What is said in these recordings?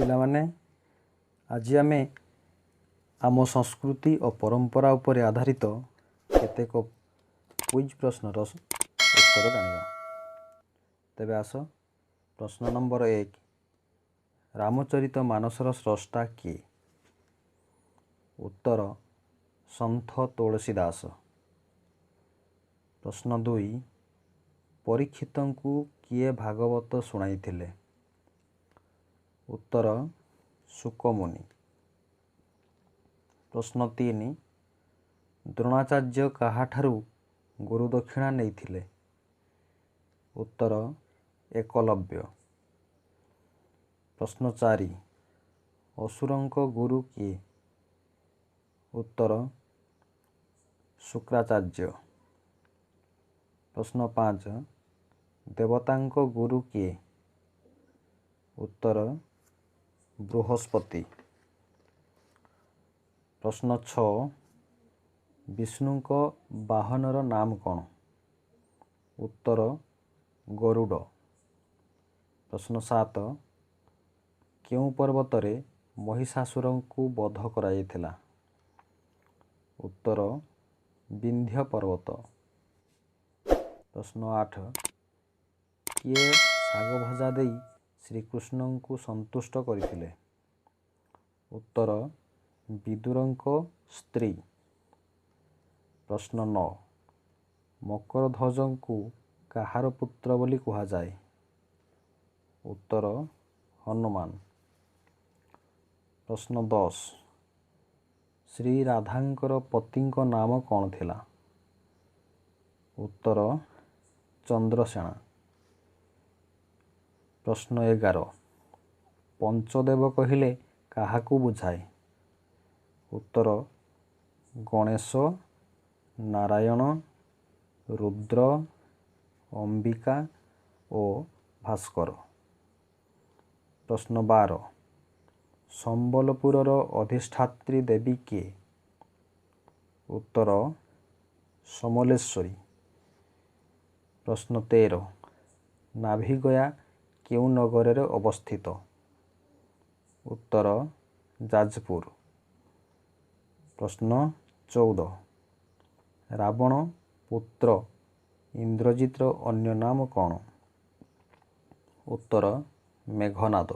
पिलामाने आज आमे आम संस्कृति और परंपरा उपरे आधारित केतेक क्विज प्रश्नर उत्तर जानिबा। तेबे आस प्रश्न नंबर 1 रामचरित मानसर स्रष्टा किए? उत्तर सन्थ तुलसीदास। प्रश्न 2 परीक्षितंकु किए भागवत शुणाइथिले? उत्तर शुकमुनि। प्रश्न 3 द्रोणाचार्य काहाठारु गुरु दक्षिणा नेइथिले? उत्तर एकलव्य। प्रश्न 4 असुरंक गुरु किए? उत्तर शुक्राचार्य। प्रश्न 5 देवतांक गुरु किए? उत्तर बृहस्पति। प्रश्न 6 विष्णुंक वाहनर नाम कौन? उत्तर गरुड़। प्रश्न 7 केउ पर्वतरे महिषासुरंकु वध कराइथिला? उत्तर विंध्य पर्वत। प्रश्न 8 किए शाग भजा देई श्रीकृष्णंकु संतुष्ट करथिले? उत्तर विदुरंक स्त्री। प्रश्न 9 मकरध्वजंकु काहार पुत्र बोली कहा जाए? उत्तर हनुमान। प्रश्न 10 श्री राधांकर पतिंक नाम कौन थिला? उत्तर चंद्रसेना। प्रश्न 11 पंचदेव कहिले काहाकू बुझाए? उत्तर गणेश, नारायण, रुद्र, अंबिका और भास्कर। प्रश्न 12 संबलपुरर अधिष्ठात्री देवी किए? उत्तर समलेश्वरी। प्रश्न 13 नाभिगया केउ नगर रे अवस्थित? उत्तर जाजपुर। प्रश्न 14 रावण पुत्र इंद्रजितर अन्य नाम कौन? उत्तर मेघनाद।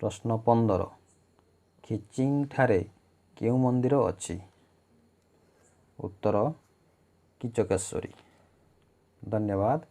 प्रश्न 15 खिचिंग ठारे केउ मंदिर अछि? उत्तर किचकेश्वरी। धन्यवाद।